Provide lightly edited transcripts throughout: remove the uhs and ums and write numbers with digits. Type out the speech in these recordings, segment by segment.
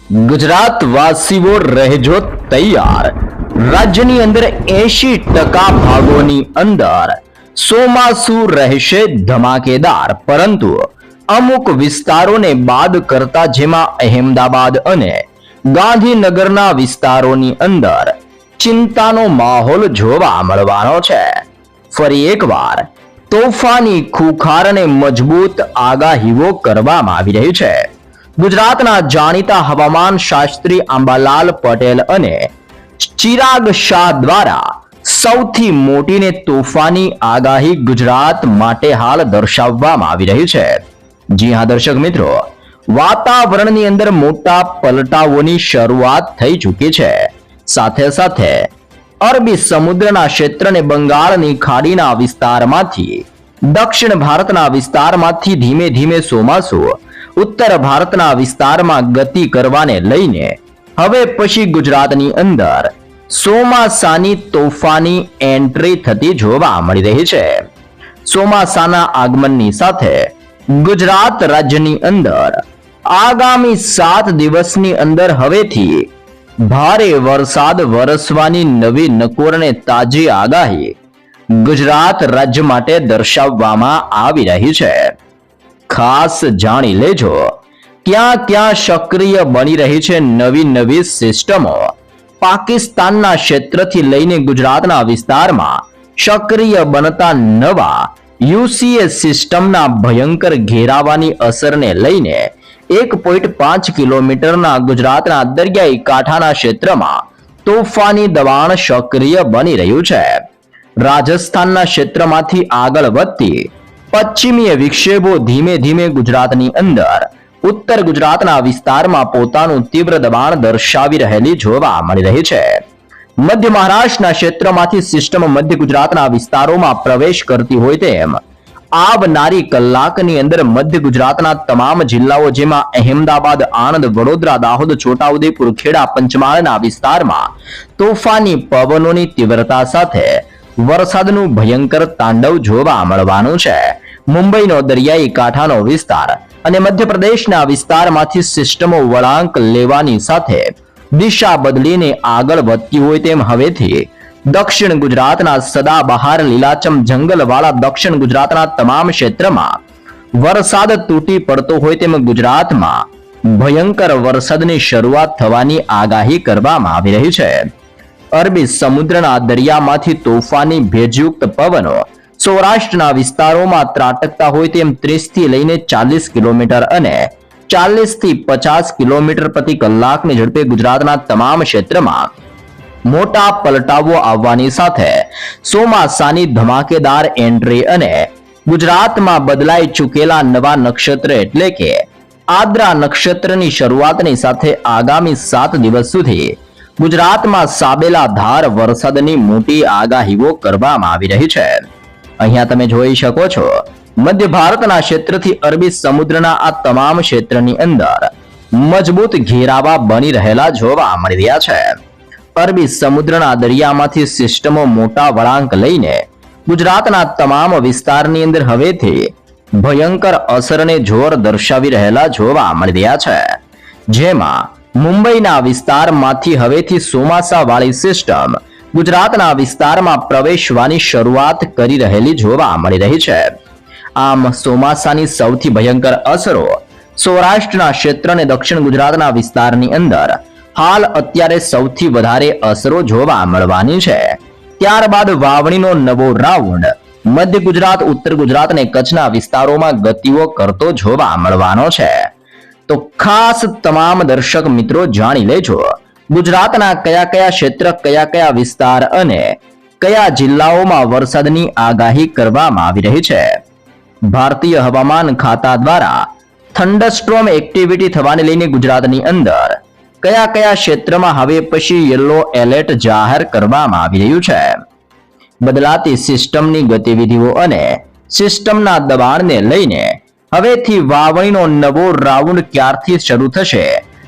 ગુજરાત વાસીઓ રહેજો તૈયાર। રાજ્યની અંદર 80% ભાગોની અંદર ચોમાસું રહેશે ધમાકેદાર, પરંતુ અમુક વિસ્તારોને બાદ કરતા જેમાં અહેમદાબાદ અને ગાંધીનગરના વિસ્તારોની અંદર ચિંતાનો માહોલ જોવા મળવાનો છે। ફરી એકવાર તોફાની ખૂંખાર અને મજબૂત આગાહીઓ કરવામાં આવી રહી છે। ગુજરાતના જાણીતા હવામાન શાસ્ત્રી અંબાલાલ પટેલ અને ચિરાગ શાહ દ્વારા સૌથી મોટી ને તોફાની આગાહી ગુજરાત માટે હાલ દર્શાવવામાં આવી રહી છે। જી હા દર્શક મિત્રો, વાતાવરણની અંદર મોટા પલટાઓની શરૂઆત થઈ ચૂકી છે। સાથે સાથે અરબી સમુદ્રના ક્ષેત્રને બંગાળની ખાડીના વિસ્તારમાંથી દક્ષિણ ભારતના વિસ્તારમાંથી ધીમે ધીમે ચોમાસું ઉત્તર ભારતના વિસ્તારમાં ગતિ કરવાને લઈને હવે પછી ગુજરાતની અંદર ચોમાસાની તોફાની એન્ટ્રી થતી જોવા મળી રહી છે। ચોમાસાના આગમનની સાથે ગુજરાત રાજ્યની અંદર આગામી 7 દિવસની અંદર હવેથી ભારે વરસાદ વરસવાની નવી નકોર અને તાજી આગાહી ગુજરાત રાજ્ય માટે દર્શાવવામાં આવી રહી છે। ખાસ જાણી લેજો ક્યાં ક્યાં સક્રિય બની રહી છે નવી સિસ્ટમો। પાકિસ્તાનના ક્ષેત્રથી લઈને ગુજરાતના વિસ્તારમાં સક્રિય બનતા નવા યુસીએ સિસ્ટમના ભયંકર ઘેરાવાની અસરને લઈને 1.5 કિલોમીટરના ગુજરાતના દરિયાઈ કાંઠાના ક્ષેત્રમાં તોફાની દબાણ સક્રિય બની રહ્યું છે। રાજસ્થાનના ક્ષેત્રમાંથી આગળ વધતી પશ્ચિમીય વિક્ષેપો ધીમે ધીમે ગુજરાતની અંદર ઉત્તર ગુજરાતના વિસ્તારમાં પોતાનું તીવ્ર દબાણ દર્શાવી રહેલી જોવા મળી રહી છે। મધ્ય મહારાષ્ટ્રના ક્ષેત્રમાંથી સિસ્ટમ મધ્ય ગુજરાતના વિસ્તારોમાં પ્રવેશ કરતી હોય તેમ આવનારી કલાકની અંદર મધ્ય ગુજરાતના તમામ જિલ્લાઓ જેમાં અહેમદાબાદ, આણંદ, વડોદરા, દાહોદ, છોટાઉદેપુર, ખેડા, પંચમહાલના વિસ્તારમાં તોફાની પવનોની તીવ્રતા સાથે વરસાદનું ભયંકર તાંડવ જોવા મળવાનું છે। મુંબઈનો દરિયાઈ કાંઠાનો વિસ્તાર અને મધ્યપ્રદેશના વિસ્તારમાંથી સિસ્ટમો વળાંક લેવાની સાથે દિશા બદલીને આગળ વધતી હોય તેમ હવેથી દક્ષિણ ગુજરાતના સદાબહાર લીલાચમ જંગલવાળા દક્ષિણ ગુજરાતના તમામ ક્ષેત્રમાં વરસાદ તૂટી પડતો હોય તેમ ગુજરાતમાં ભયંકર વરસાદની શરૂઆત થવાની આગાહી કરવામાં આવી રહી છે। અરબી સમુદ્રના દરિયામાંથી તોફાની ભેજયુક્ત પવનો સૌરાષ્ટ્રના વિસ્તારોમાં ત્રાટકતા હોય તેમ 30 થી લઈને 40 કિલોમીટર અને 40 થી 50 કિલોમીટર પ્રતિ કલાકની ઝડપે ગુજરાતના તમામ ક્ષેત્રમાં મોટા પલટાવો આવવાની સાથે ચોમાસાની ધમાકેદાર એન્ટ્રી અને ગુજરાતમાં બદલાઈ ચૂકેલા નવા નક્ષત્ર એટલે કે આદ્રા નક્ષત્રની શરૂઆતની સાથે આગામી 7 દિવસ સુધી ગુજરાતમાં સાબેલા ધાર વરસાદની મોટી આગાહીઓ કરવામાં આવી રહી છે। અહીંયા તમે જોઈ શકો છો મધ્ય ભારતના ક્ષેત્રથી અરબી સમુદ્રના આ તમામ ક્ષેત્રની અંદર મજબૂત ઘેરાવા બની રહેલા જોવા મળી રહ્યા છે। અરબી સમુદ્રના દરિયામાંથી સિસ્ટમો મોટા વળાંક લઈને ગુજરાતના તમામ વિસ્તારની અંદર હવેથી ભયંકર અસરને જોર દર્શાવી રહેલા જોવા મળી રહ્યા છે। જેમાં મુંબઈના વિસ્તારમાંથી હવેથી ચોમાસા વાળી સિસ્ટમ ગુજરાતના વિસ્તારમાં પ્રવેશવાની શરૂઆત કરી રહેલી જોવા મળી રહી છે। આમ ચોમાસાની સૌથી ભયંકર અસરો સૌરાષ્ટ્રના ક્ષેત્ર અને દક્ષિણ ગુજરાતના વિસ્તારની અંદર હાલ અત્યારે સૌથી વધારે અસરો જોવા મળવાની છે। ત્યારબાદ વાવણીનો નવો રાઉન્ડ મધ્ય ગુજરાત, ઉત્તર ગુજરાત અને કચ્છના વિસ્તારોમાં ગતિઓ કરતો જોવા મળવાનો છે। તો ખાસ તમામ દર્શક મિત્રો જાણી લેજો ગુજરાતના કયા કયા ક્ષેત્ર, કયા કયા વિસ્તાર અને કયા જિલ્લાઓમાં વરસાદની આગાહી કરવામાં આવી રહી છે। ભારતીય હવામાન ખાતા દ્વારા થંડરસ્ટોર્મ એક્ટિવિટી થવાને લઈને ગુજરાતની અંદર કયા કયા ક્ષેત્રમાં હવે પછી યલો એલર્ટ જાહેર કરવામાં આવી રહ્યું છે। બદલાતી સિસ્ટમની ગતિવિધિઓ અને સિસ્ટમના દબાણને લઈને હવેથી વાવણીનો નવો રાઉન્ડ ક્યારથી શરૂ થશે,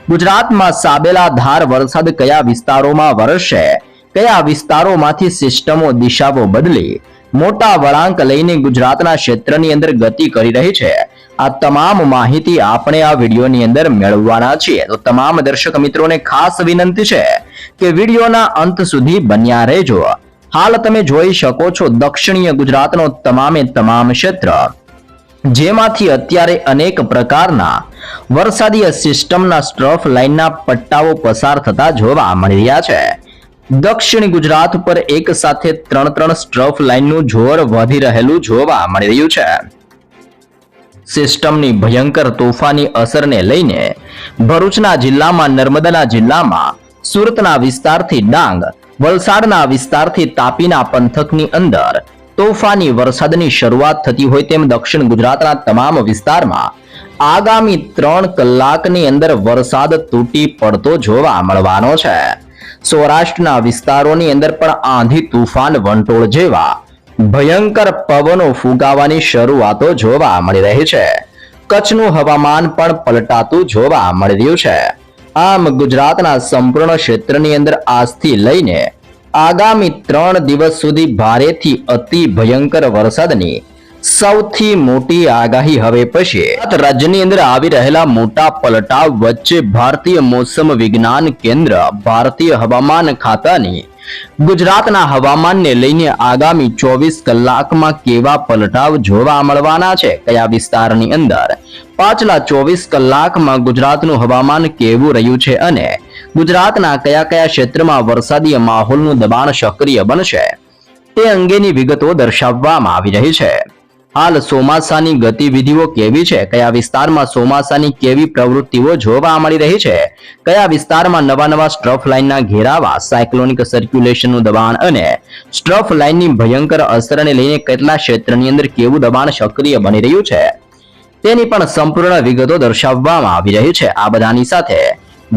ગુજરાતમાં સાબેલા ધાર વરસાદ કયા વિસ્તારોમાં વરસશે, કયા વિસ્તારોમાંથી સિસ્ટમો દિશાઓ બદલી મોટા વળાંક લઈને ગુજરાતના ક્ષેત્રની અંદર ગતિ કરી રહી છે આ તમામ માહિતી આપણે આ વિડીયોની અંદર મેળવવાના છીએ. તો તમામ દર્શક મિત્રોને ખાસ વિનંતી છે કે વિડીયોના અંત સુધી બન્યા રહેજો. હાલ તમે જોઈ શકો છો દક્ષિણીય ગુજરાતનો તમામે તમામ ક્ષેત્ર જેમાંથી અત્યારે અનેક પ્રકારના વરસાદી સિસ્ટમના સ્ટ્રફ લાઇનના પટ્ટાઓ પસાર થતા જોવા મળી રહ્યા છે. દક્ષિણ ગુજરાત પર એક સાથે ત્રણ સ્ટ્રફ લાઇનનું જોર વધી રહેલું જોવા મળી રહ્યું છે. સિસ્ટમની ભયંકર તોફાની અસરને લઈને ભરૂચના જિલ્લામાં, નર્મદાના જિલ્લામાં, સુરતના વિસ્તારથી ડાંગ, વલસાડના વિસ્તારથી તાપીના પંથકની અંદર તોફાની વરસાદની શરૂઆત થતી હોય તેમ દક્ષિણ ગુજરાતના તમામ વિસ્તારમાં આગામી 3 કલાકની અંદર વરસાદ તૂટી પડતો જોવા મળવાનો છે. સૌરાષ્ટ્રના વિસ્તારોની અંદર પણ આંધી તુફાન, વંટોળ જેવા ભયંકર પવનો ફૂંકાવાની શરૂઆતો જોવા મળી રહી છે. કચ્છનું હવામાન પણ પલટાતું જોવા મળી રહ્યું છે. આમ ગુજરાતના સંપૂર્ણ ક્ષેત્રની અંદર આજથી લઈને આગામી 3 દિવસ સુધી ભારેથી અતિ ભયંકર વરસાદની સૌથી મોટી આગાહી હવે પછી રાજ્યની અંદર આવી રહેલા મોટા પલટાવ વચ્ચે ભારતીય મોસમ વિજ્ઞાન કેન્દ્ર, ભારતીય હવામાન ખાતાની ગુજરાતના હવામાનને લઈને આગામી 24 કલાકમાં કેવા પલટાવ જોવા મળવાના છે, કયા વિસ્તારની અંદર પાછલા 24 કલાકમાં ગુજરાતનું હવામાન કેવું રહ્યું છે અને ગુજરાતના કયા કયા ક્ષેત્રમાં વરસાદી માહોલનું દબાણ સક્રિય બનશે તે અંગેની વિગતો દર્શાવવામાં આવી રહી છે. હાલ ચોમાસાની ગતિવિધિઓ કેવી છે, કયા વિસ્તારમાં ચોમાસાની કેવી પ્રવૃત્તિઓ જોવા મળી રહી છે, કયા વિસ્તારમાં નવા સ્ટ્રફ લાઇનના ઘેરાવા, સાયક્લોનિક સર્ક્યુલેશનનું દબાણ અને સ્ટ્રફ લાઇનની ભયંકર અસરને લઈને કેટલા ક્ષેત્રની અંદર કેવું દબાણ સક્રિય બની રહ્યું છે તેની પણ સંપૂર્ણ વિગતો દર્શાવવામાં આવી રહી છે. આ બધાની સાથે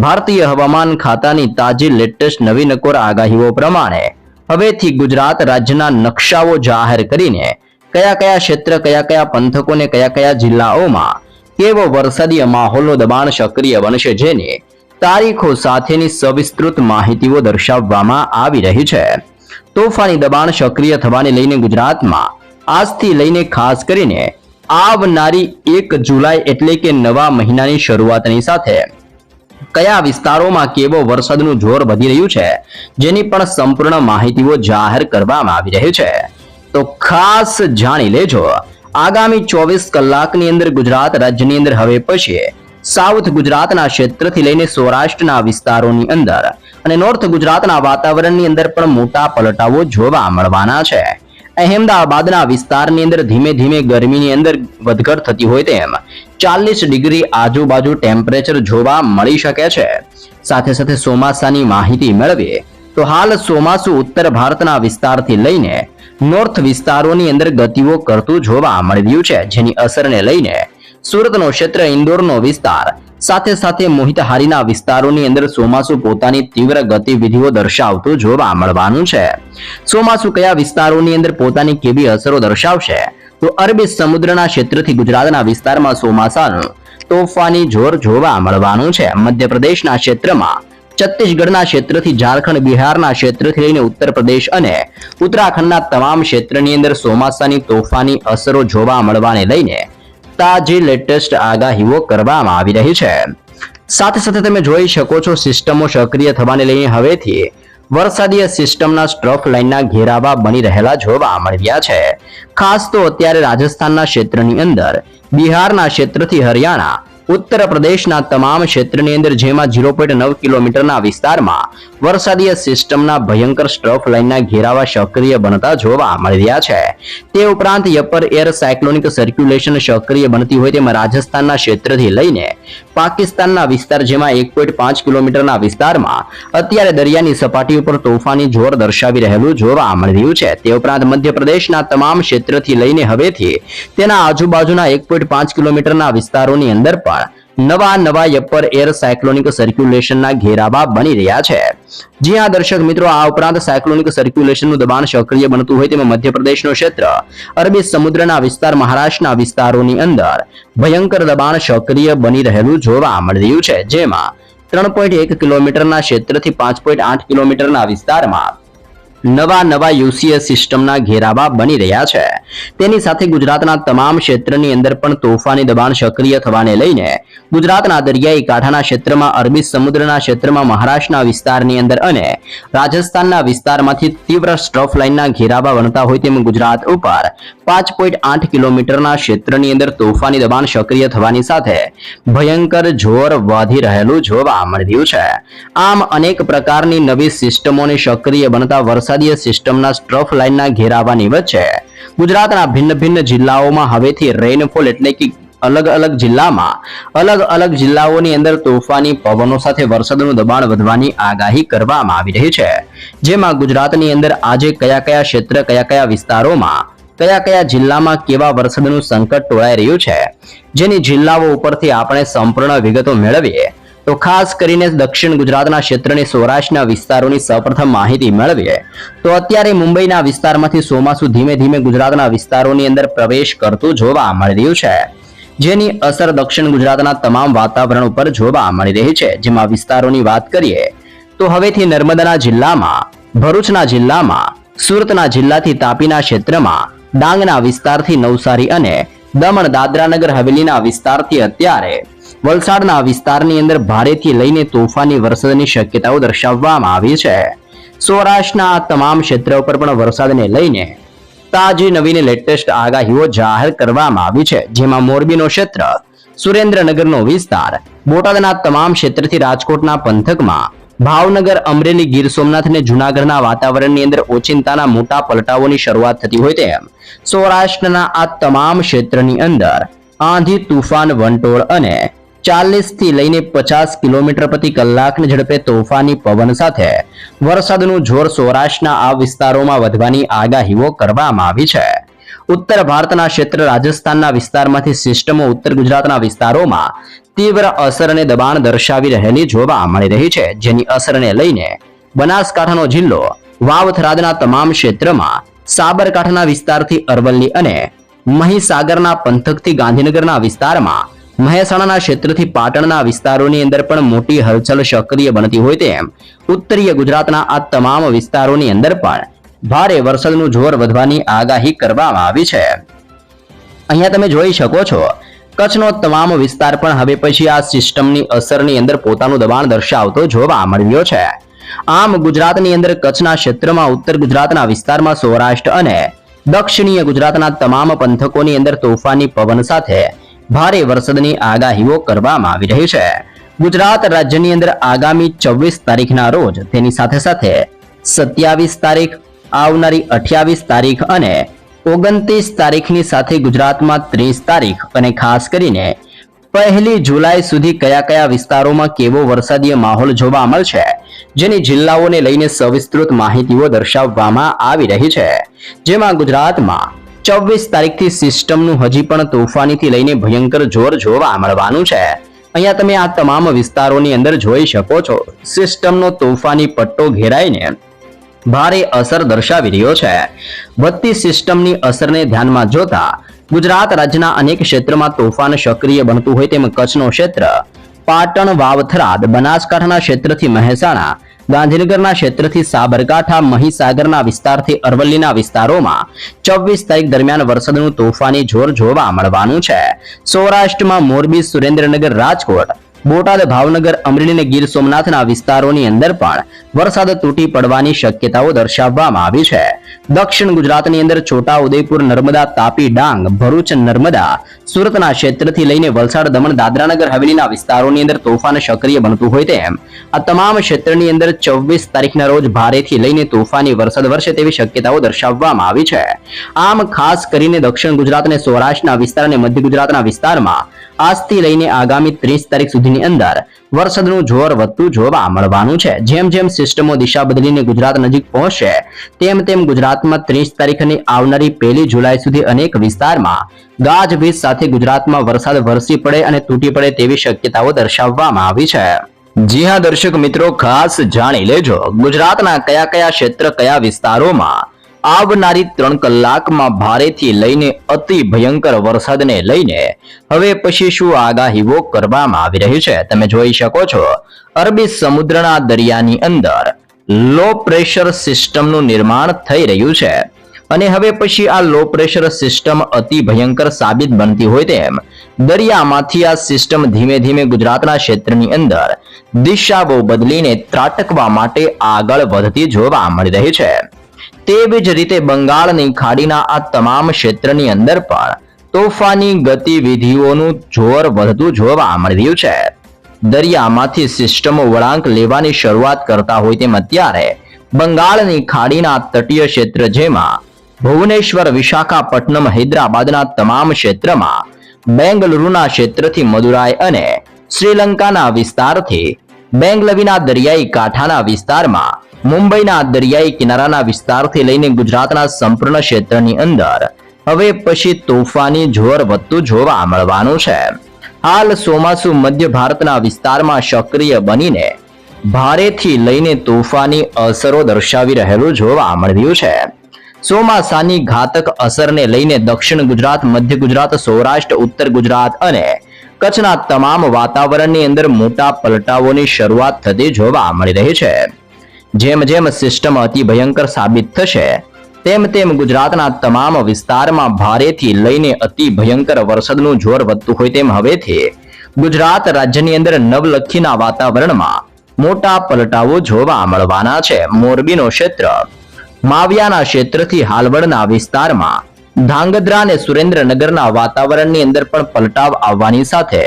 ભારતીય હવામાન ખાતાની તાજી લેટેસ્ટ નવીનકોર આગાહીઓ પ્રમાણે હવેથી ગુજરાત રાજ્યના નકશાઓ જાહેર કરીને કયા કયા ક્ષેત્ર, કયા કયા પંથકોને, કયા કયા જિલ્લાઓમાં કેવો વરસાદી માહોલનું દબાણ સક્રિય બનશે જેની તારીખો સાથેની સવિસ્તૃત માહિતીઓ દર્શાવવામાં આવી રહી છે. તોફાની દબાણ સક્રિય થવાને લઈને ગુજરાતમાં આજથી લઈને ખાસ કરીને આવનારી 1 જુલાઈ એટલે કે નવા મહિનાની શરૂઆતની સાથે કયા વિસ્તારોમાં કેવો વરસાદનું જોર વધી રહ્યું છે જેની પણ સંપૂર્ણ માહિતીઓ જાહેર કરવામાં આવી રહી છે. તો ખાસ જાણી લેજો. આગામી 24 કલાકની અંદર ગુજરાત રાજ્યની અંદર હવે પછી સાઉથ ગુજરાતના ક્ષેત્રથી લઈને સૌરાષ્ટ્રના વિસ્તારોની અંદર અને નોર્થ ગુજરાતના વાતાવરણની અંદર પણ મોટા પલટાવો જોવા મળવાના છે. અહેમદાબાદના વિસ્તારની અંદર ધીમે ધીમે ગરમીની અંદર વધઘટ થતી હોય તેમ 40 ડિગ્રી આજુબાજુ ટેમ્પરેચર જોવા મળી શકે છે. સાથે સાથે ચોમાસાની માહિતી મેળવીએ તો હાલ ચોમાસું ઉત્તર ભારતના વિસ્તારથી લઈને નોર્થ વિસ્તારોની અંદર ગતિઓ કરતું જોવા મળી રહ્યું છે, જેની અસરને લઈને સુરતનો ક્ષેત્ર, ઇન્દોરનો વિસ્તાર, સાથે સાથે મોહિતહારીના વિસ્તારોની અંદર ચોમાસું પોતાની તીવ્ર ગતિવિધિઓ દર્શાવતું જોવા મળવાનું છે. ચોમાસું કયા વિસ્તારોની અંદર પોતાની કેવી અસરો દર્શાવશે તો અરબી સમુદ્રના ક્ષેત્રથી ગુજરાતના વિસ્તારમાં ચોમાસાનું તોફાની જોર જોવા મળવાનું છે. મધ્યપ્રદેશના ક્ષેત્રમાં, છત્તીસગઢના ક્ષેત્રથી ઝારખંડ, બિહારના ક્ષેત્રથી લઈને ઉત્તર પ્રદેશ અને ઉત્તરાખંડના તમામ ક્ષેત્રની અંદર ચોમાસાની તોફાની અસરો જોવા મળવાને લઈને તાજી લેટેસ્ટ આગાહીઓ કરવામાં આવી રહી છે. સાથે સાથે તમે જોઈ શકો છો સિસ્ટમો સક્રિય થવાને લઈને હવેથી વરસાદી સિસ્ટમના સ્ટ્રફ લાઇનના ઘેરાવા બની રહેલા જોવા મળી રહ્યા છે. ખાસ તો અત્યારે રાજસ્થાનના ક્ષેત્રની અંદર, બિહારના ક્ષેત્રથી હરિયાણા, ઉત્તર પ્રદેશના તમામ ક્ષેત્રની અંદર જેમાં 0.9 કિલોમીટરના વિસ્તારમાં વરસાદી સિસ્ટમના ભયંકર સ્ટ્રફ લાઇનના ઘેરાવા સક્રિય બનતા જોવા મળી રહ્યા છે. તે ઉપરાંત અપર એર સાયક્લોનિક સર્ક્યુલેશન સક્રિય બનતી હોય તેમાં રાજસ્થાનના ક્ષેત્રથી લઈને પાકિસ્તાનના વિસ્તાર જેમાં 1.5 કિલોમીટરના વિસ્તારમાં અત્યારે દરિયાની સપાટી ઉપર તોફાની જોર દર્શાવી રહેલું જોવા મળી રહ્યું છે. તે ઉપરાંત મધ્યપ્રદેશના તમામ ક્ષેત્રથી લઈને હવેથી તેના આજુબાજુના 1.5 કિલોમીટરના વિસ્તારોની અંદર પણ નવા અપર એર સાયક્લોનિક સર્ક્યુલેશનના ઘેરાવા બની રહ્યા છે. જી હા દર્શક મિત્રો, આ ઉપરાંત સાયક્લોનિક સર્ક્યુલેશનનું દબાણ સક્રિય બનતું હોય તેમાં મધ્યપ્રદેશનું ક્ષેત્ર, અરબી સમુદ્રના વિસ્તાર, મહારાષ્ટ્રના વિસ્તારોની અંદર ભયંકર દબાણ સક્રિય બની રહેલું જોવા મળી રહ્યું છે, જેમાં 3.1 કિલોમીટરના ક્ષેત્રથી 5.8 કિલોમીટરના વિસ્તારમાં નવા યુસીએ સિસ્ટમના ઘેરાવા બની રહ્યા છે। તેની સાથે ગુજરાતના તમામ ક્ષેત્રની અંદર પણ તોફાની દબાણ સક્રિય થવાને લઈને ગુજરાતના દરિયાઈ કાંઠાના ક્ષેત્રમાં, અરબી સમુદ્રના ક્ષેત્રમાં, મહારાષ્ટ્રના વિસ્તારની અંદર અને રાજસ્થાનના વિસ્તારમાંથી તીવ્ર સ્ટ્રફ લાઇનના ઘેરાવા બનતા હોય તેમ ગુજરાત ઉપર 5.8 કિલોમીટરના ક્ષેત્રની અંદર તોફાની દબાણ સક્રિય થવાની સાથે ભયંકર જોર વધી રહેલું જોવા મળી રહ્યું છે। આમ અનેક પ્રકારની નવી સિસ્ટમોની સક્રિય બનતા વરસાદીય સિસ્ટમના સ્ટ્રફ લાઇનના ઘેરાવાની વચ્ચે ગુજરાતના ભિન્ન જિલ્લાઓમાં હવેથી રેનફોલ એટલે કે અલગ અલગ જિલ્લાઓની અંદર તોફાની પવનો સાથે વરસાદનું દબાણ વધવાની આગાહી કરવામાં આવી રહી છે। જેમાં ગુજરાતની અંદર આજે કયા ક્ષેત્ર, કયા વિસ્તારોમાં, કયા જિલ્લામાં કેવા વરસાદનું સંકટ ટોળાઈ રહ્યું છે, જેની જિલ્લાઓ ઉપરથી આપણે સંપૂર્ણ વિગતો મેળવીએ તો ખાસ કરીને દક્ષિણ ગુજરાતના ક્ષેત્રની સૌરાષ્ટ્રના વિસ્તારોની સૌપ્રથમ માહિતી મેળવીએ તો અત્યારે મુંબઈના વિસ્તારમાંથી ચોમાસું ધીમે ગુજરાતના વિસ્તારોની અંદર પ્રવેશ કરતું જોવા મળી રહ્યું છે, જેની અસર દક્ષિણ ગુજરાતના તમામ વાતાવરણ ઉપર જોવા મળી રહી છે। જેમાં વિસ્તારોની વાત કરીએ તો હવેથી નર્મદાના જિલ્લામાં, ભરૂચના જિલ્લામાં, સુરતના જિલ્લાથી તાપીના ક્ષેત્રમાં, ડાંગના વિસ્તારથી નવસારી અને દમણ દાદરા નગર હવેલીના વિસ્તારથી અત્યારે વલસાડના વિસ્તારની અંદર ભારેથી લઈને તોફાની વરસાદની શક્યતાઓ દર્શાવવામાં આવી છે। સૌરાષ્ટ્રના આ તમામ ક્ષેત્રો પર પણ વરસાદને લઈને તાજી નવીન લેટેસ્ટ આગાહીઓ જાહેર કરવામાં આવી છે। જેમાં મોરબીનો ક્ષેત્ર, સુરેન્દ્રનગરનો વિસ્તાર, બોટાદના તમામ ક્ષેત્રથી રાજકોટના પંથકમાં, ભાવનગર, અમરેલી, ગીર સોમનાથ અને જૂનાગઢના વાતાવરણની અંદર ઓચિંતાના મોટા પલટાઓની શરૂઆત થતી હોય તેમ સૌરાષ્ટ્રના આ તમામ ક્ષેત્રની અંદર આંધી, તૂફાન, વંટોળ અને 40 થી લઈને 50 કિલોમીટર પ્રતિ કલાકની ઝડપે તોફાની પવન સાથે વરસાદનું જોર સૌરાષ્ટ્રના આ વિસ્તારોમાં વધવાની આગાહીઓ કરવામાં આવી છે। ઉત્તર ભારતના ક્ષેત્ર, રાજસ્થાનના વિસ્તારમાંથી સિસ્ટમો ઉત્તર ગુજરાતના વિસ્તારોમાં તીવ્ર અસર અને દબાણ દર્શાવી રહેલી જોવા મળી રહી છે, જેની અસરને લઈને બનાસકાંઠાનો જિલ્લો, વાવ-થરાદના તમામ ક્ષેત્રમાં, સાબરકાંઠાના વિસ્તારથી અરવલ્લી અને મહીસાગરના પંથકથી ગાંધીનગરના વિસ્તારમાં, મહેસાણાના ક્ષેત્રથી પાટણના વિસ્તારોની અંદર પણ મોટી હલચલ સક્રિય બનતી હોય તેમ ઉત્તરીય ગુજરાતના આ તમામ વિસ્તારોની અંદર પણ ભારે વરસાદનું જોર વધવાની આગાહી કરવામાં આવી છે। અહીંયા તમે જોઈ શકો છો કચ્છનો તમામ વિસ્તાર પણ હવે પછી આ સિસ્ટમની અસરની અંદર પોતાનું દબાણ દર્શાવતો જોવા મળ્યો છે। આમ ગુજરાતની અંદર કચ્છના ક્ષેત્રમાં, ઉત્તર ગુજરાતના વિસ્તારમાં, સૌરાષ્ટ્ર અને દક્ષિણીય ગુજરાતના તમામ પંથકોની અંદર તોફાની પવન સાથે ભારે વરસાદની આગાહીઓ કરવામાં આવી રહી છે। ગુજરાત રાજ્યની અંદર આગામી 24 તારીખના રોજ, તેની સાથે 27 તારીખ, આવનારી 28 તારીખ અને 29 તારીખની સાથે ગુજરાતમાં 30 તારીખ અને ખાસ કરીને 1 જુલાઈ સુધી કયા વિસ્તારોમાં કેવો વરસાદીય માહોલ જોવા મળશે, જેની જિલ્લાઓને લઈને સવિસ્તૃત માહિતીઓ દર્શાવવામાં આવી રહી છે। જેમાં ગુજરાતમાં 24 તારીખથી સિસ્ટમનું હજી પણ તોફાનીથી લઈને ભયંકર જોર જોવા મળવાનું છે। અહીંયા તમે આ તમામ વિસ્તારોની અંદર જોઈ શકો છો સિસ્ટમનો તોફાની પટ્ટો ઘેરાઈને ભારે અસર દર્શાવી રહ્યો છે। વધતી સિસ્ટમની અસરને ધ્યાનમાં જોતા ગુજરાત રાજ્યના અનેક ક્ષેત્રમાં તોફાન સક્રિય બનતું હોય તેમ કચ્છનો ક્ષેત્ર, પાટણ, વાવ-થરાદ, બનાસકાંઠાના ક્ષેત્રથી મહેસાણા, ગાંધીનગરના ક્ષેત્રથી સાબરકાંઠા, મહીસાગરના વિસ્તારથી અરવલ્લીના વિસ્તારોમાં 24 તારીખ દરમિયાન વરસાદનું તોફાની જોર જોવા મળવાનું છે। સૌરાષ્ટ્રમાં મોરબી, સુરેન્દ્રનગર, રાજકોટ, બોટાદ, ભાવનગર, અમરેલી અને ગીર સોમનાથના વિસ્તારોની અંદર પણ વરસાદ તૂટી પડવાની શક્યતાઓ દર્શાવવામાં આવી છે। દક્ષિણ ગુજરાતની અંદર છોટા ઉદેપુર, નર્મદા, તાપી, ડાંગ, ભરૂચ, નર્મદા, સુરતના ક્ષેત્રથી લઈને વલસાડ, દમણ, દાદરાનગર હવેલીના વિસ્તારોની અંદર તોફાન સક્રિય બનતું હોય તેમ આ તમામ ક્ષેત્રની અંદર 24 તારીખના રોજ ભારેથી લઈને તોફાની વરસાદ વરસે તેવી શક્યતાઓ દર્શાવવામાં આવી છે। આમ ખાસ કરીને દક્ષિણ ગુજરાત અને સૌરાષ્ટ્રના વિસ્તાર અને મધ્ય ગુજરાતના વિસ્તારમાં આજથી લઈને આગામી 30 તારીખ સુધીની અંદર વરસાદનું જોર વધતું જોવા મળવાનું છે। જેમ સિસ્ટમો દિશા બદલીને ગુજરાત નજીક પહોંચશે તેમ ગુજરાતમાં 30 તારીખ અને આવનારી 1 જુલાઈ સુધી અનેક વિસ્તારમાં ગાજવીજ સાથે ગુજરાતમાં વરસાદ વરસી પડે અને તૂટી પડે તેવી શક્યતાઓ દર્શાવવામાં આવી છે। જી હા દર્શક મિત્રો, ખાસ જાણી લેજો ગુજરાતના કયા ક્ષેત્ર, કયા વિસ્તારોમાં આવનારી 3 કલાકમાં ભારેથી લઈને અતિ ભયંકર વરસાદને લઈને હવે પછી શું આગાહીઓ કરવામાં આવી રહી છે। તમે જોઈ શકો છો અરબી સમુદ્રના દરિયાની અંદર લો પ્રેશર સિસ્ટમનું નિર્માણ થઈ રહ્યું છે અને હવે પછી આ લો પ્રેશર સિસ્ટમ અતિ ભયંકર સાબિત બનતી હોય તેમ દરિયામાંથી આ સિસ્ટમ ધીમે ધીમે ગુજરાતના ક્ષેત્રની અંદર દિશાઓ બદલીને ત્રાટકવા માટે આગળ વધતી જોવા મળી રહી છે. તેવી જ રીતે બંગાળની ખાડીના આ તમામ ક્ષેત્રની અંદર પણ તોફાની ગતિવિધિઓનું જોર વધતું જોવા મળી રહ્યું છે. દરિયામાંથી સિસ્ટમો વળાંક લેવાની શરૂઆત કરતા હોય તેમ અત્યારે બંગાળની ખાડીના તટીય ક્ષેત્ર જેમાં ભુવનેશ્વર, વિશાખાપટ્ટનમ, હૈદરાબાદના તમામ ક્ષેત્રમાં, બેંગલુરુના ક્ષેત્રથી મદુરાઈ અને શ્રીલંકાના વિસ્તારથી બેંગલવીના દરિયાઈ કાંઠાના વિસ્તારમાં, મુંબઈના દરિયાઈ કિનારાના વિસ્તારથી લઈને ગુજરાતના સંપૂર્ણ ક્ષેત્રની અંદર હવે પછી તોફાની જોર વધતું જોવા મળવાનું છે. હાલ ચોમાસુ મધ્ય ભારતના વિસ્તારમાં સક્રિય બનીને ભારેથી લઈને તોફાની અસરો દર્શાવી રહેલું જોવા મળી રહ્યું છે. ચોમાસાની ઘાતક અસરને લઈને દક્ષિણ ગુજરાત, મધ્ય ગુજરાત, સૌરાષ્ટ્ર, ઉત્તર ગુજરાત અને કચ્છના તમામ વાતાવરણની અંદર મોટા પલટાઓની શરૂઆત થતી જોવા મળી રહી છે. જેમ જેમ સિસ્ટમ અતિ ભયંકર સાબિત થશે તેમ તેમ ગુજરાતના તમામ વિસ્તારમાં ભારેથી લઈને અતિ ભયંકર વરસાદનું જોર વધતું હોય તેમ હવેથી ગુજરાત રાજ્યની અંદર નવલખીના વાતાવરણમાં મોટા પલટાઓ જોવા મળવાના છે. મોરબીનો ક્ષેત્ર, માવિયાના ક્ષેત્રથી હાલવડના વિસ્તારમાં, ધાંગધ્રા અને સુરેન્દ્રનગરના વાતાવરણની અંદર પણ પલટાવ આવવાની સાથે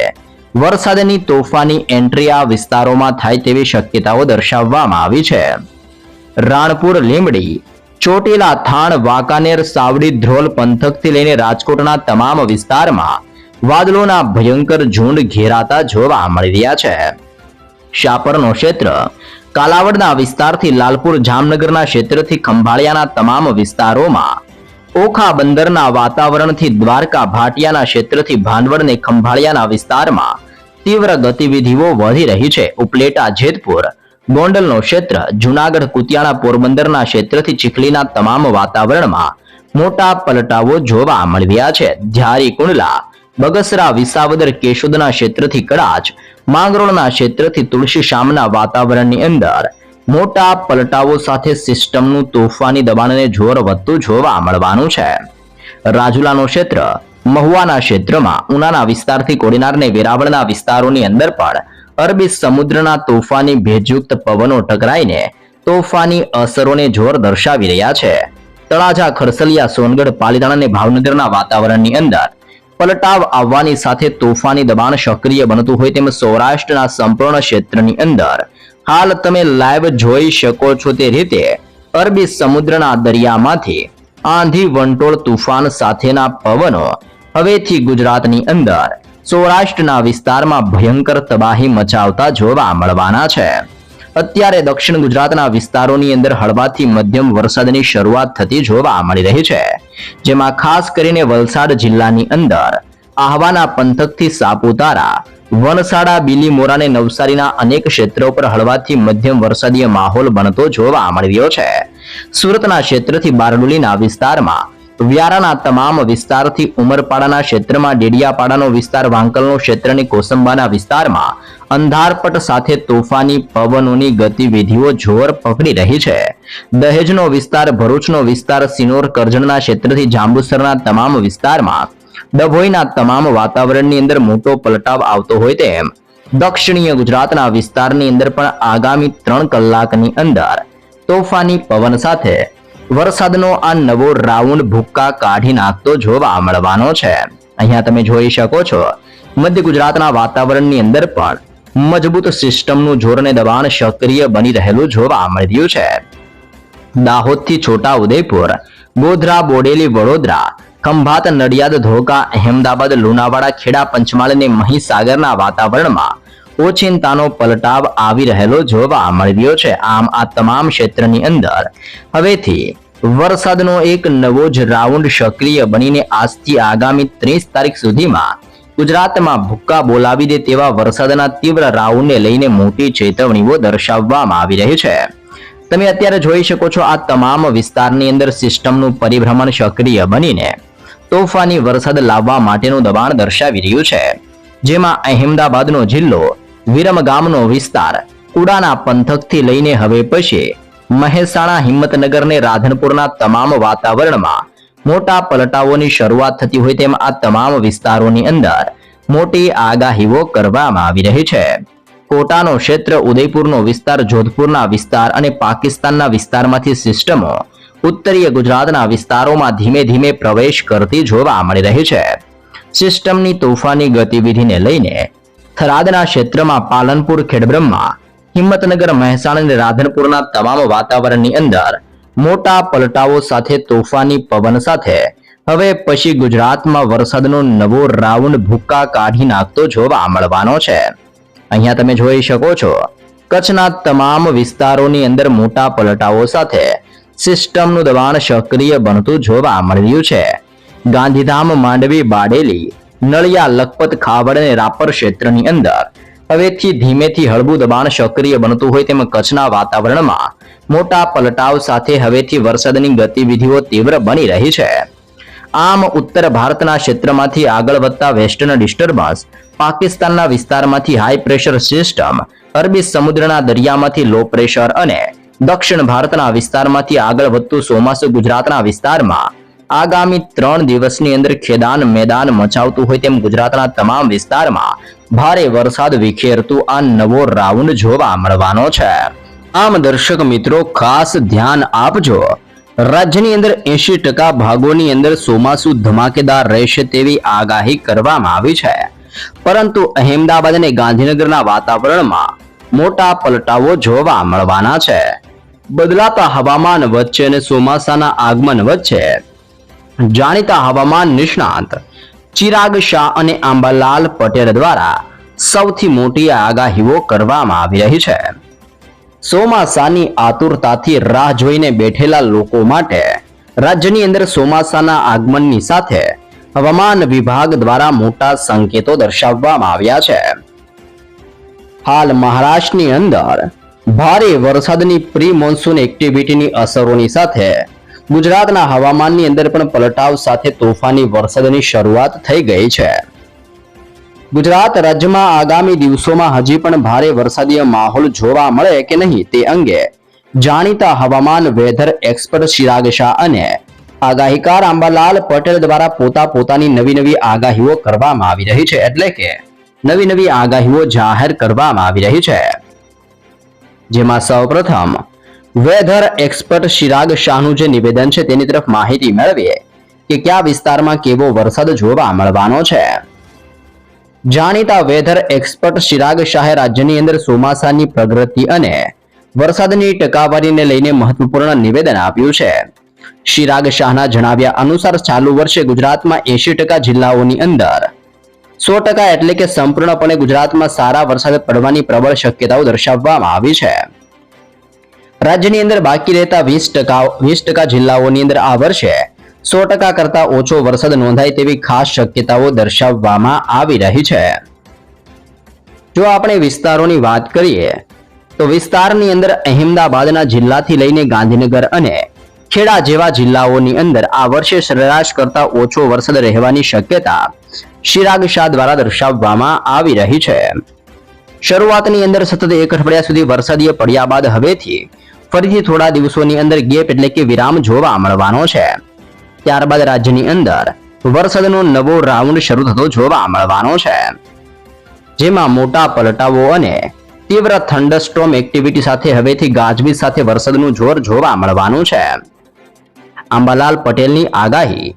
વરસાદની તોફાની એન્ટ્રી આ વિસ્તારોમાં થાય તેવી શક્યતાઓ દર્શાવવામાં આવી છે. રાણપુર, લીંબડી, ચોટીલા, થાણ, વાંકાનેર, સાવડી, ધ્રોલ પંથકથી લઈને રાજકોટના તમામ વિસ્તારમાં વાદળોના ભયંકર ઝુંડ ઘેરાતા જોવા મળી રહ્યા છે. શાપરનો ક્ષેત્ર, કાલાવડના વિસ્તારથી લાલપુર, જામનગરના ક્ષેત્રથી ખંભાળિયાના તમામ વિસ્તારોમાં, ઓખા બંદરના વાતાવરણથી દ્વારકા, ભાટિયાના ક્ષેત્રથી ભાંડવડ અને ખંભાળિયાના વિસ્તારમાં તીવ્ર ગતિવિધિઓ વધી રહી છે. ઉપલેટા, જેતપુર, ગોંડલનો ક્ષેત્ર, જુનાગઢ, કુતિયાણા, પોરબંદરના ક્ષેત્રથી ચીખલીના તમામ વાતાવરણમાં મોટા પલટાઓ જોવા મળી રહ્યા છે. ધારી, કુંડલા, બગસરા, વિસાવદર, કેશોદના ક્ષેત્રથી કડાચ, માંગરોળના ક્ષેત્રથી તુલસીશામના વાતાવરણની અંદર મોટા પલટાઓ સાથે સિસ્ટમનું તોફાની દબાણને જોર વધતું જોવા મળવાનું છે. રાજુલાનો ક્ષેત્ર, મહુવાના ક્ષેત્રમાં, ઉનાના વિસ્તારથી કોડીનાર અને વેરાવળના વિસ્તારોની અંદર પણ અરબી સમુદ્રના તોફાની ભેજયુક્ત પવનો ટકરાઈને તોફાની અસરોને જોર દર્શાવી રહ્યા છે. તળાજા, ખરસલિયા, સોનગઢ, પાલીતાણા અને ભાવનગરના વાતાવરણની અંદર પલટાવ આવવાની સાથે તોફાની દબાણ સક્રિય બનતું હોય તેમ સૌરાષ્ટ્રના સંપૂર્ણ ક્ષેત્રની અંદર હાલ તમે લાઈવ જોઈ શકો છો તે રીતે અરબી સમુદ્રના દરિયામાંથી આંધી, વંટોળ, તુફાન સાથેના પવનો હવેથી ગુજરાતની અંદર સૌરાષ્ટ્રના વિસ્તારમાં ભયંકર તબાહી મચાવતા જોવા મળવાના છે. અત્યારે દક્ષિણ ગુજરાતના વિસ્તારોની અંદર હળવાથી મધ્યમ વરસાદની શરૂઆત થતી જોવા મળી રહી છે. જેમાં ખાસ કરીને વલસાડ જિલ્લાની અંદર આહવાના પંથકથી સાપુતારા, વનસાડા, બીલીમોરા અને નવસારીના અનેક ક્ષેત્રો પર હળવાથી મધ્યમ વરસાદીય માહોલ બનતો જોવા મળી રહ્યો છે. સુરતના ક્ષેત્રથી બારડોલીના વિસ્તારમાં, વ્યારાના તમામ વિસ્તારથી ઉમરપાડાના ક્ષેત્રમાં, ડેડિયાપાડાનો વિસ્તાર, વાંકલનો ક્ષેત્રની કોસંબાના વિસ્તારમાં અંધારપટ સાથે તોફાની પવનોની ગતિવિધિઓ જોર પકડી રહી છે. દહેજનો વિસ્તાર, ભરૂચનો વિસ્તાર, સિનોર, કરજણના ક્ષેત્રથી જાંબુસરના તમામ વિસ્તારમાં, ડભોઈના તમામ વાતાવરણની અંદર મોટો પલટાવ આવતો હોય તેમ દક્ષિણીય ગુજરાતના વિસ્તારની અંદર પણ આગામી 3 કલાકની અંદર તોફાની પવન સાથે વરસાદનો આ નવો રાઉન્ડ ભૂક્કા કાઢી નાખતો જોવા મળવાનો છે. અહીંયા તમે જોઈ શકો છો મધ્ય ગુજરાતના વાતાવરણની અંદર પણ મજબૂત સિસ્ટમનું જોર અને દબાણ સક્રિય બની રહેલું જોવા મળી રહ્યું છે. દાહોદથી છોટા ઉદેપુર, ગોધરા, બોડેલી, વડોદરા, ખંભાત, નડિયાદ, ધોકા, અહેમદાબાદ, લુણાવાડા, ખેડા, પંચમહાલ અને મહીસાગરના વાતાવરણમાં ઓચિંતાનો પલટાવ આવી રહેલો જોવા મળી રહ્યો છે. આમ આ તમામ ક્ષેત્રની અંદર હવેથી વરસાદનો એક નવો જ રાઉન્ડ સક્રિય બનીને આજથી આગામી 30 તારીખ સુધીમાં ગુજરાતમાં ભૂક્કા બોલાવી દે તેવા વરસાદના તીવ્ર રાઉન્ડને લઈને મોટી ચેતવણીઓ દર્શાવવામાં આવી રહી છે. તમે અત્યારે જોઈ શકો છો આ તમામ વિસ્તારની અંદર સિસ્ટમનું પરિભ્રમણ સક્રિય બનીને તોફાની વરસાદ લાવવા માટેનું દબાણ દર્શાવી રહ્યું છે. જેમાં અહેમદાબાદનો જિલ્લો, વિરમગામનો વિસ્તાર, કુડાના પંથકથી લઈને હવે પછી મહેસાણા, હિંમતનગર ને રાધનપુરના તમામ વાતાવરણમાં મોટા પલટાઓની શરૂઆત થતી હોય તેમ આ તમામ વિસ્તારોની અંદર મોટી આગાહીઓ કરવામાં આવી રહી છે. કોટાનો ક્ષેત્ર, ઉદયપુરનો વિસ્તાર, જોધપુરના વિસ્તાર અને પાકિસ્તાનના વિસ્તારમાંથી સિસ્ટમો ઉત્તરીય ગુજરાતના વિસ્તારોમાં ધીમે ધીમે પ્રવેશ કરતી જોવા મળી રહી છે. સિસ્ટમની તોફાની ગતિવિધિને લઈને થરાદના ક્ષેત્રમાં પાલનપુર, ખેડબ્રહ્મા, હિંમતનગર, મહેસાણા અને રાધનપુરના તમામ વાતાવરણની અંદર મોટા પલટાઓ સાથે તોફાની પવન સાથે હવે પછી ગુજરાતમાં વરસાદનો નવો રાઉન્ડ ભૂક્કા કાઢી નાખતો જોવા મળવાનો છે. અહીંયા તમે જોઈ શકો છો, કચ્છના તમામ વિસ્તારોની અંદર મોટા પલટાઓ સાથે સિસ્ટમનું દબાણ સક્રિય બનતું જોવા મળી રહ્યું છે. ગાંધીધામ, માંડવી, બારડોલી, નળિયા, લખપત, ખાવડ અને રાપર ક્ષેત્રની અંદર હવેથી ધીમેથી હળવું દબાણ સક્રિય બનતું હોય તેમ કચ્છના વાતાવરણમાં મોટા પલટાવ સાથે હવેથી વરસાદની ગતિવિધિઓ તીવ્ર બની રહી છે. આમ ઉત્તર ભારતના ક્ષેત્રમાંથી આગળ વધતા વેસ્ટર્ન ડિસ્ટર્બન્સ, પાકિસ્તાનના વિસ્તારમાંથી હાઈ પ્રેશર સિસ્ટમ, અરબી સમુદ્રના દરિયામાંથી લો પ્રેશર અને દક્ષિણ ભારતના વિસ્તારમાંથી આગળ વધતું ચોમાસું ગુજરાતના વિસ્તારમાં આગામી 3 દિવસની અંદર ખેદાન મેદાન મચાવતું હોય તેમ ગુજરાતના તમામ વિસ્તારમાં ભારે વરસાદ વિખેરતું આ નવો રાઉન્ડ જોવા મળવાનો છે. આમ દર્શક મિત્રો, ખાસ ધ્યાન આપજો, રાજ્યની અંદર 80% ભાગોની અંદર ચોમાસું ધમાકેદાર રહેશે તેવી આગાહી કરવામાં આવી છે. પરંતુ અહેમદાબાદ અને ગાંધીનગરના વાતાવરણમાં મોટા પલટાઓ જોવા મળવાના છે. બદલાતા હવામાન વચ્ચે અને ચોમાસાના આગમન વચ્ચે જાણીતા હવામાન નિષ્ણાત ચિરાગ શાહ અને આંબાલાલ પટેલ દ્વારા સૌથી મોટી આગાહીઓ કરવામાં આવી રહી છે. ચોમાસાની આતુરતાથી રાહ જોઈને બેઠેલા લોકો માટે રાજ્યની અંદર ચોમાસાના આગમનની સાથે હવામાન વિભાગ દ્વારા મોટા સંકેતો દર્શાવવામાં આવ્યા છે. હાલ મહારાષ્ટ્રની અંદર ભારે વરસાદની પ્રી મોન્સૂન એક્ટિવિટીની અસરોની સાથે ગુજરાતના હવામાનની અંદર પણ પલટાવ સાથે તોફાની વરસાદની શરૂઆત થઈ ગઈ છે. ગુજરાત રાજ્યમાં આગામી દિવસોમાં હજી પણ ભારે વરસાદીય માહોલ જોવા મળે કે નહીં તે અંગે જાણીતા હવામાન વેધર એક્સપર્ટ ચિરાગ શાહ અને આગાહીકાર આંબાલાલ પટેલ દ્વારા પોતાની નવી આગાહીઓ કરવામાં આવી રહી છે. એટલે કે નવી આગાહીઓ જાહેર કરવામાં આવી રહી છે. જેમાં સૌપ્રથમ વેધર એક્સપર્ટ ચિરાગ શાહનું જે નિવેદન છે તેની તરફ માહિતી મેળવીએ કે કયા વિસ્તારમાં કેવો વરસાદ જોવા મળવાનો છે. જાણીતા વેધર એક્સપર્ટ ચિરાગ શાહે રાજ્યની અંદર ચોમાસાની પ્રગતિ અને વરસાદની ટકાવારીને લઈને મહત્વપૂર્ણ નિવેદન આપ્યું છે. ચિરાગ શાહના જણાવ્યા અનુસાર ચાલુ વર્ષે ગુજરાતમાં 80% જિલ્લાઓની અંદર 100% એટલે કે સંપૂર્ણપણે ગુજરાતમાં સારા વરસાદ પડવાની પ્રબળ શક્યતાઓ દર્શાવવામાં આવી છે. રાજ્યની અંદર બાકી રહેતા 20% જિલ્લાઓની અંદર આ વર્ષે 100% કરતા ઓછો વરસાદ નોંધાય તેવી ખાસ શક્યતાઓ દર્શાવવામાં આવી રહી છે. જો આપણે વિસ્તારોની વાત કરીએ તો વિસ્તારની અંદર અહેમદાબાદના જિલ્લાથી લઈને ગાંધીનગર અને ખેડા જેવા જિલ્લાઓની અંદર આ વર્ષે સરેરાશ કરતા ઓછો વરસાદ રહેવાની શક્યતા ચિરાગ શાહ દ્વારા દર્શાવવામાં આવી રહી છે. શરૂઆતની અંદર સતત 1 અઠવાડિયા સુધી વરસાદીય પડ્યા બાદ હવેથી ફરીથી થોડા દિવસોની અંદર ગેપ એટલે કે વિરામ જોવા મળવાનો છે. ત્યારબાદ રાજ્યની અંદર વરસાદનો નવો રાઉન્ડ શરૂ થતો જોવા મળવાનો છે. જેમાં મોટા પલટાઓ અને તીવ્ર થંડરસ્ટોર્મ એક્ટિવિટી સાથે હવેથી ગાજવીજ સાથે વરસાદનું જોર જોવા મળવાનું છે. આંબાલાલ પટેલની આગાહી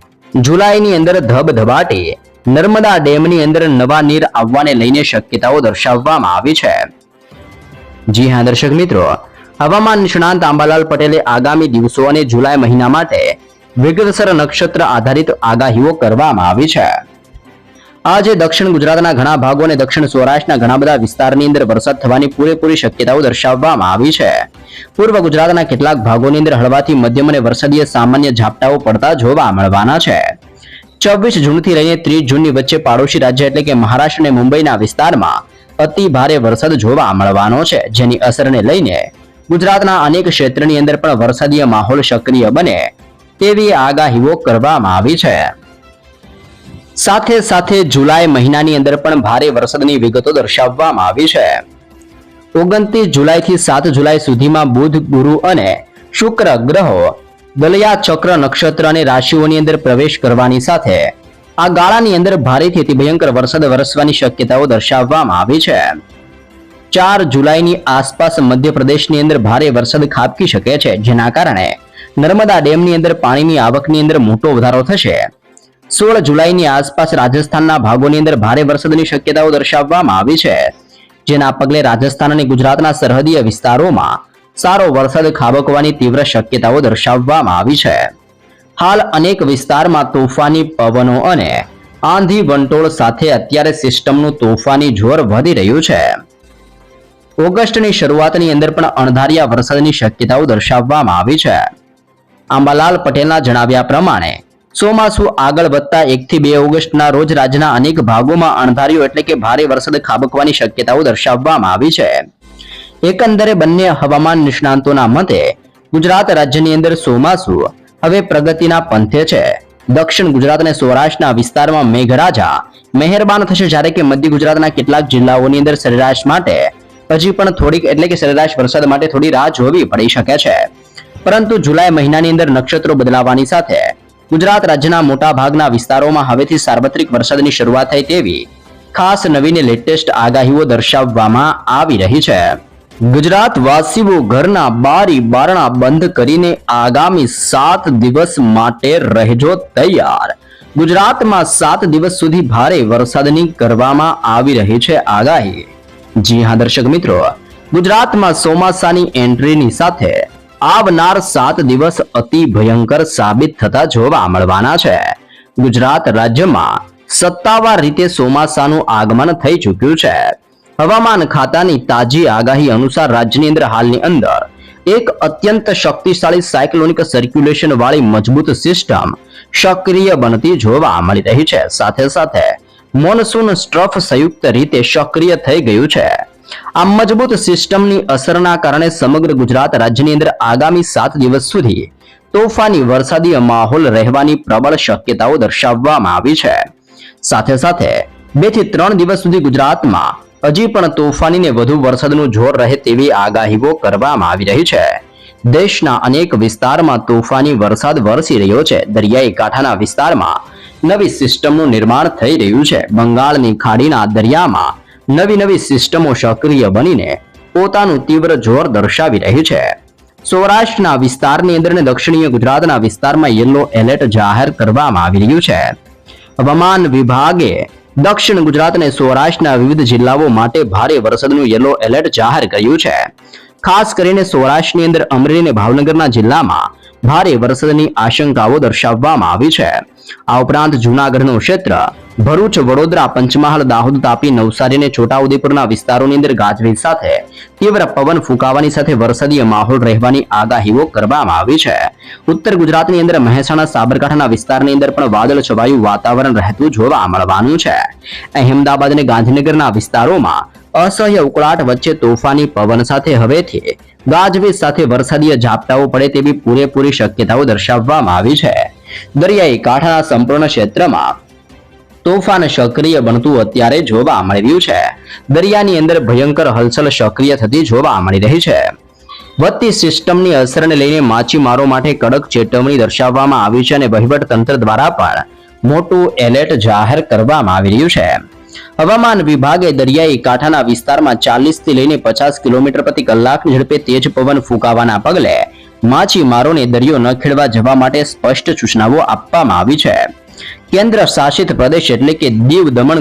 જુલાઈની અંદર ધબધબાટી નર્મદા ડેમની અંદર નવા નીર આવવાને લઈને શક્યતાઓ દર્શાવવામાં આવી છે. જી હા દર્શક મિત્રો, હવામાન નિષ્ણાંત આંબાલાલ પટેલે આગામી દિવસો અને જુલાઈ મહિના માટે વિગતસર નક્ષત્ર આધારિત આગાહીઓ કરવામાં આવી છે. આજે દક્ષિણ ગુજરાતના ઘણા ભાગો અને દક્ષિણ સૌરાષ્ટ્રના ઘણા બધા વિસ્તારની અંદર વરસાદ થવાની પૂરેપૂરી શક્યતાઓ દર્શાવવામાં આવી છે. પૂર્વ ગુજરાતના કેટલાક ભાગોની અંદર હળવાથી મધ્યમ અને વરસાદીય સામાન્ય ઝાપટાઓ પડતા જોવા મળવાના છે. 24 જૂનથી લઈને 30 જૂનની વચ્ચે પાડોશી રાજ્ય એટલે કે મહારાષ્ટ્ર અને મુંબઈના વિસ્તારમાં અતિ ભારે વરસાદ જોવા મળવાનો છે. જેની અસરને લઈને ગુજરાતના અનેક ક્ષેત્રની અંદર પણ વરસાદીય માહોલ સક્રિય બને તેવી આગાહીઓ કરવામાં આવી છે. સાથે સાથે જુલાઈ મહિનાની અંદર પણ ભારે વરસાદની વિગતો દર્શાવવામાં આવી છે. 29 જુલાઈથી 7 જુલાઈ સુધીમાં બુધ, ગુરુ અને શુક્ર ગ્રહો દલયા ચક્ર નક્ષત્ર અને રાશિઓની અંદર પ્રવેશ કરવાની સાથે આ ગાળાની અંદર ભારેથી અતિ ભયંકર વરસાદ વરસવાની શક્યતાઓ દર્શાવવામાં આવી છે. 4 જુલાઈની આસપાસ મધ્યપ્રદેશની અંદર ભારે વરસાદ ખાબકી શકે છે, જેના કારણે નર્મદા ડેમની અંદર પાણીની આવકની અંદર મોટો વધારો થશે. 16 જુલાઈની આસપાસ રાજસ્થાનના ભાગોની અંદર ભારે વરસાદની શક્યતાઓ દર્શાવવામાં આવી છે, જેના પગલે રાજસ્થાન અને ગુજરાતના સરહદીય વિસ્તારોમાં સારો વરસાદ ખાબકવાની તીવ્ર શક્યતાઓ દર્શાવવામાં આવી છે. હાલ અનેક વિસ્તારમાં તોફાની પવનો અને આંધી વંટોળ સાથે અત્યારે સિસ્ટમનું તોફાની જોર વધી રહ્યું છે. ઓગસ્ટની શરૂઆતની અંદર પણ અણધાર્યા વરસાદની શક્યતાઓ દર્શાવવામાં આવી છે. આંબાલાલ પટેલના જણાવ્યા પ્રમાણે ચોમાસું આગળ વધતા 1 થી 2 ઓગસ્ટના રોજ રાજ્યના અનેક ભાગોમાં અણધાર્યો એટલે કે ભારે વરસાદ ખાબકવાની શક્યતાઓ દર્શાવવામાં આવી છે. એકંદરે બંને હવામાન નિષ્ણાંતોના મતે ગુજરાત રાજ્યની અંદર ચોમાસું હવે પ્રગતિના પંથે છે. દક્ષિણ ગુજરાત અને સૌરાષ્ટ્રના વિસ્તારમાં મેઘરાજા મહેરબાન થશે, જ્યારે કે મધ્ય ગુજરાતના કેટલાક જિલ્લાઓની અંદર સરેરાશ માટે હજી પણ થોડીક એટલે કે સરેરાશ વરસાદ માટે થોડી રાહ જોવી પડી શકે છે. પરંતુ જુલાઈ મહિનાની અંદર નક્ષત્રો બદલાવાની સાથે ગુજરાત રાજ્યના મોટા ભાગના વિસ્તારોમાં હવેથી સાર્વત્રિક વરસાદની શરૂઆત થાય તેવી ખાસ નવીન લેટેસ્ટ આગાહીઓ દર્શાવવામાં આવી રહી છે. ગુજરાત વાસીઓ ઘરના બારી બારણા બંધ કરીને આગામી 7 દિવસ માટે રહેજો તૈયાર. ગુજરાતમાં 7 દિવસ સુધી ભારે વરસાદની કરવામાં આવી રહી છે આગાહી. જી હા દર્શક મિત્રો, ગુજરાતમાં ચોમાસાની એન્ટ્રીની સાથે આવનાર 7 દિવસ અતિ ભયંકર સાબિત થતા જોવા મળવાના છે. ગુજરાત રાજ્યમાં સત્તાવાર રીતે ચોમાસાનું આગમન થઈ ચૂક્યું છે. હવામાન ખાતાની તાજી આગાહી અનુસાર રાજ્યની અંદર હાલની અંદર એક અત્યંત શક્તિશાળી સાયક્લોનિક સર્ક્યુલેશન વાળી મજબૂત સિસ્ટમ સક્રિય બનતી જોવા મળી રહી છે. સાથે સાથે મોનસૂન સ્ટ્રફ સંયુક્ત રીતે સક્રિય થઈ ગયું છે. આ મજબૂત સિસ્ટમની અસરના કારણે સમગ્ર ગુજરાત રાજ્યની અંદર આગામી 7 દિવસ સુધી તોફાની વરસાદી માહોલ રહેવાની પ્રબળ શક્યતાઓ દર્શાવવામાં આવી છે. સાથે સાથે 2 થી 3 દિવસ સુધી ગુજરાતમાં હજી પણ તોફાનીને વધુ વરસાદનું જોર રહે તેવી આગાહીઓ કરવામાં આવી રહી છે. દેશના અનેક વિસ્તારમાં તોફાની વરસાદ વરસી રહ્યો છે. દરિયાઈ કાંઠાના વિસ્તારમાં નવી સિસ્ટમનું નિર્માણ થઈ રહ્યું છે. બંગાળની ખાડીના દરિયામાં નવી સિસ્ટમો સક્રિય બનીને પોતાનું તીવ્ર જોર દર્શાવી રહી છે. સૌરાષ્ટ્રના વિસ્તારની અંદર અને દક્ષિણીય ગુજરાતના વિસ્તારમાં યલો એલર્ટ જાહેર કરવામાં આવી રહ્યું છે. હવામાન વિભાગે દક્ષિણ ગુજરાત અને સૌરાષ્ટ્રના વિવિધ જિલ્લાઓ માટે ભારે વરસાદનું યલો એલર્ટ જાહેર કર્યું છે. ખાસ કરીને સૌરાષ્ટ્રની અંદર અમરેલી અને ભાવનગરના જિલ્લામાં ભારે વરસાદની આશંકાઓ દર્શાવવામાં આવી છે. આ ઉપરાંત જૂનાગઢનું ક્ષેત્ર, ભરૂચ, વડોદરા, પંચમહાલ, દાહોદ, તાપી, નવસારી અને છોટાઉદેપુરના વિસ્તારોની અંદર ગાજવીજ સાથે તીવ્ર પવન ફૂંકાવાની સાથે વરસાદી માહોલ રહેવાની આગાહીઓ કરવામાં આવી છે. ઉત્તર ગુજરાતની અંદર મહેસાણા, સાબરકાંઠાના વિસ્તારની અંદર પણ વાદળ છવાયું વાતાવરણ રહેતું જોવા મળવાનું છે. અહેમદાબાદ અને ગાંધીનગરના વિસ્તારોમાં અસહ્ય ઉકળાટ વચ્ચે તોફાની પવન સાથે હવેથી ગાજવીજ સાથે વરસાદી ઝાપટાઓ પડે તેવી પૂરેપૂરી શક્યતાઓ દર્શાવવામાં આવી છે. દરિયાઈ કાંઠાના સંપૂર્ણ ક્ષેત્રમાં તોફાન સક્રિય બનતું અત્યારે જોવા મળી રહ્યું છે. દરિયાની અંદર ભયંકર હલચલ સક્રિય થતી જોવા મળી રહી છે. વધતી સિસ્ટમની અસરને લઈને માછીમારો માટે કડક ચેતવણી દર્શાવવામાં આવી છે અને વહીવટ તંત્ર દ્વારા પણ મોટું એલર્ટ જાહેર કરવામાં આવી રહ્યું છે. હવામાન વિભાગે દરિયાઈ કાંઠાના વિસ્તારમાં 40 થી લઈને 50 કિલોમીટર પ્રતિ કલાકની ઝડપે તેજ પવન ફૂંકાવાના પગલે માછીમારોને દરિયો ન ખેડવા જવા માટે સ્પષ્ટ સૂચનાઓ આપવામાં આવી છે. કેન્દ્ર શાસિત પ્રદેશ એટલે કે દીવ, દમણ,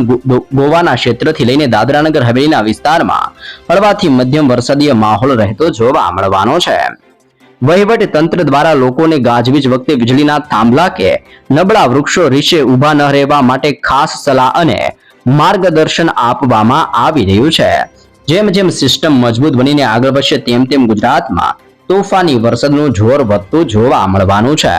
ગોવાના ક્ષેત્રથી લઈને દાદરાનગર હવેલીના વિસ્તારમાં હળવાથી મધ્યમ વરસાદી માહોલ રહેતો જોવા મળવાનો છે. વહીવટી તંત્ર દ્વારા લોકોને ગાજવીજ વખતે વીજળીના થાંભલા કે નબળા વૃક્ષો નીચે ઊભા ન રહેવા માટે ખાસ સલાહ અને માર્ગદર્શન આપવામાં આવી રહ્યું છે. જેમ જેમ સિસ્ટમ મજબૂત બનીને આગળ વધશે તેમ તેમ ગુજરાતમાં તોફાની વરસાદનું જોર વધતું જોવા મળવાનું છે.